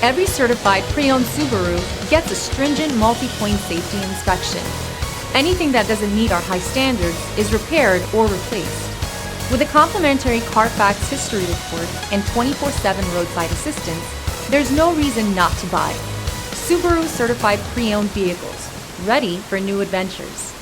Every certified pre-owned Subaru gets a stringent multi-point safety inspection. Anything that doesn't meet our high standards is repaired or replaced. With a complimentary Carfax history report and 24/7 roadside assistance, there's no reason not to buy. Subaru certified pre-owned vehicles, ready for new adventures.